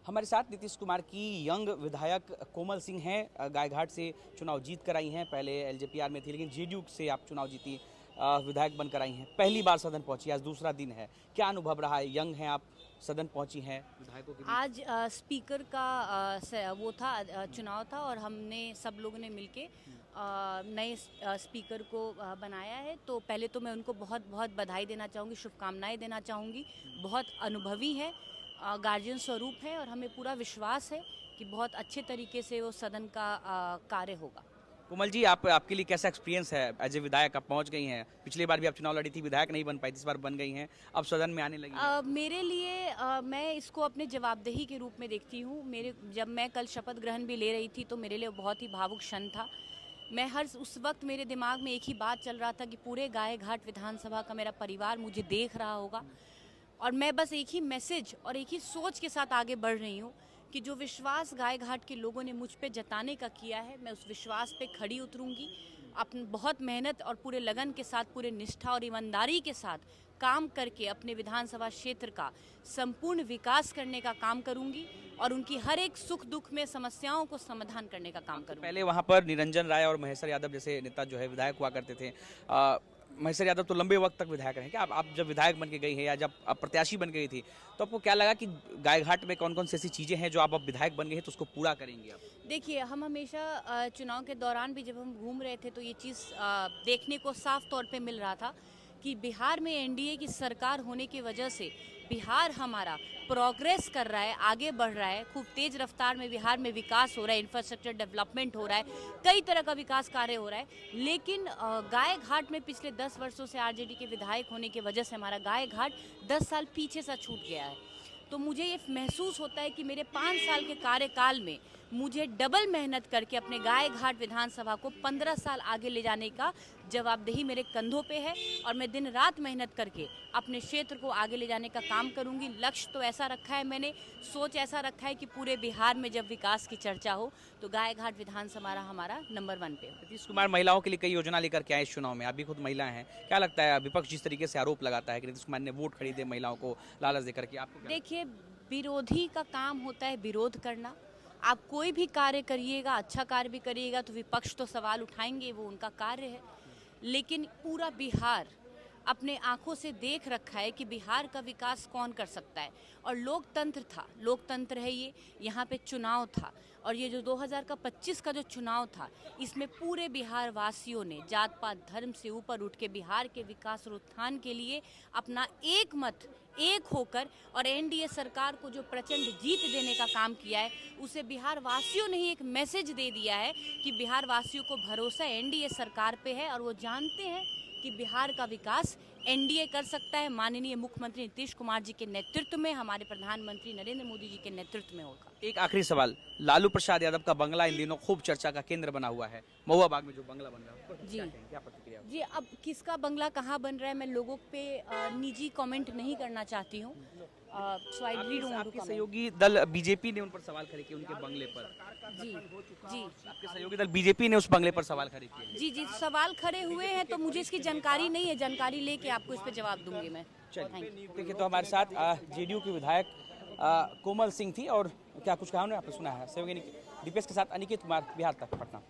हमारे साथ नीतीश कुमार की यंग विधायक कोमल सिंह हैं। गायघाट से चुनाव जीत कर आई हैं। पहले एलजेपीआर में थी, लेकिन जेडीयू से आप चुनाव जीती, विधायक बनकर आई हैं। पहली बार सदन पहुंची, आज दूसरा दिन है। क्या अनुभव रहा है? यंग हैं आप, सदन पहुंची हैं विधायकों के बीच। आज स्पीकर का वो था, चुनाव था और हमने सब लोगों ने मिलके नए स्पीकर को बनाया है। तो पहले तो मैं उनको बहुत बहुत बधाई देना चाहूँगी, शुभकामनाएं देना चाहूँगी। बहुत अनुभवी है, गार्जियन स्वरूप है और हमें पूरा विश्वास है कि बहुत अच्छे तरीके से वो सदन का कार्य होगा। कोमल जी, आपके लिए कैसा एक्सपीरियंस है? एज ए विधायक आप पहुंच गई हैं। पिछली बार भी आप चुनाव लड़ी थी, विधायक नहीं बन पाई थी, इस बार बन गई हैं, अब सदन में आने लगी हैं। मेरे लिए मैं इसको अपने जवाबदेही के रूप में देखती हूँ। जब मैं कल शपथ ग्रहण भी ले रही थी तो मेरे लिए बहुत ही भावुक क्षण था। मैं उस वक्त मेरे दिमाग में एक ही बात चल रहा था कि पूरे गायघाट विधानसभा का मेरा परिवार मुझे देख रहा होगा और मैं बस एक ही मैसेज और एक ही सोच के साथ आगे बढ़ रही हूँ कि जो विश्वास गायघाट के लोगों ने मुझ पे जताने का किया है, मैं उस विश्वास पे खड़ी उतरूंगी। अपनी बहुत मेहनत और पूरे लगन के साथ, पूरे निष्ठा और ईमानदारी के साथ काम करके अपने विधानसभा क्षेत्र का संपूर्ण विकास करने का काम करूंगी और उनकी हर एक सुख दुख में समस्याओं को समाधान करने का काम करूंगी। पहले वहां पर निरंजन राय और महेश्वर यादव जैसे नेता जो है विधायक हुआ करते थे। महेश्वर यादव तो लंबे वक्त तक विधायक रहे। क्या आप जब विधायक बन के गई हैं या जब आप प्रत्याशी बन गई थी, तो आपको क्या लगा कि गायघाट में कौन कौन सी ऐसी चीजें हैं जो आप अब विधायक बन गए हैं तो उसको पूरा करेंगे आप? देखिए, हम हमेशा चुनाव के दौरान भी जब हम घूम रहे थे तो ये चीज़ देखने को साफ तौर पे मिल रहा था कि बिहार में एनडीए की सरकार होने की वजह से बिहार हमारा प्रोग्रेस कर रहा है, आगे बढ़ रहा है। खूब तेज रफ्तार में बिहार में विकास हो रहा है, इंफ्रास्ट्रक्चर डेवलपमेंट हो रहा है, कई तरह का विकास कार्य हो रहा है। लेकिन गायघाट में पिछले 10 वर्षों से आरजेडी के विधायक होने की वजह से हमारा गायघाट 10 साल पीछे सा छूट गया है। तो मुझे ये महसूस होता है कि मेरे 5 साल के कार्यकाल में मुझे डबल मेहनत करके अपने गायघाट विधानसभा को 15 साल आगे ले जाने का जवाबदेही मेरे कंधों पे है और मैं दिन रात मेहनत करके अपने क्षेत्र को आगे ले जाने का काम करूंगी। लक्ष्य तो ऐसा रखा है मैंने, सोच ऐसा रखा है कि पूरे बिहार में जब विकास की चर्चा हो तो गायघाट विधानसभा हमारा नंबर 1 पे हो। नीतीश कुमार महिलाओं के लिए कई योजना लेकर के आए इस चुनाव में। आप भी खुद महिला हैं, क्या लगता है विपक्ष जिस तरीके से आरोप लगाता है कि नीतीश कुमार ने वोट खरीदे महिलाओं को लालच देकर के, आपको क्या? देखिए, विरोधी का काम होता है विरोध करना। आप कोई भी कार्य करिएगा, अच्छा कार्य भी करिएगा तो विपक्ष तो सवाल उठाएंगे, वो उनका कार्य है। लेकिन पूरा बिहार अपने आंखों से देख रखा है कि बिहार का विकास कौन कर सकता है और लोकतंत्र था, लोकतंत्र है ये। यहाँ पे चुनाव था और ये जो 2025 का जो चुनाव था, इसमें पूरे बिहार वासियों ने जात पात धर्म से ऊपर उठ के बिहार के विकास और उत्थान के लिए अपना एक मत एक होकर और एनडीए सरकार को जो प्रचंड जीत देने का काम किया है, उसे बिहार वासियों ने ही एक मैसेज दे दिया है कि बिहार वासियों को भरोसा एनडीए सरकार पे है और वो जानते हैं कि बिहार का विकास एनडीए कर सकता है। माननीय मुख्यमंत्री नीतीश कुमार जी के नेतृत्व में, हमारे प्रधानमंत्री नरेंद्र मोदी जी के नेतृत्व में होगा। एक आखिरी सवाल, लालू प्रसाद यादव का बंगला इन दिनों खूब चर्चा का केंद्र बना हुआ है, महुआ बाग में जो बंगला बन रहा है, जी क्या प्रतिक्रिया? जी, अब किसका बंगला कहाँ बन रहा है मैं लोगों पे निजी कमेंट नहीं करना चाहती हूँ। So I really don't want to आपके कमेंट। सहयोगी दल बीजेपी ने उन पर सवाल खड़े किए, उनके बंगले पर। जी जी आपके सहयोगी दल बीजेपी ने उस बंगले पर सवाल खड़े किए। जी जी, सवाल खड़े हुए हैं तो मुझे इसकी जानकारी नहीं है। जानकारी लेके आपको इस पे जवाब दूंगी मैं। Thank you. देखिए, तो हमारे साथ जेडीयू की विधायक कोमल सिंह थी। और क्या कुछ कहा उन्होंने, आपने सुना है। सहयोगी दीपेश के साथ अनिकेत कुमार, बिहार तक, पटना।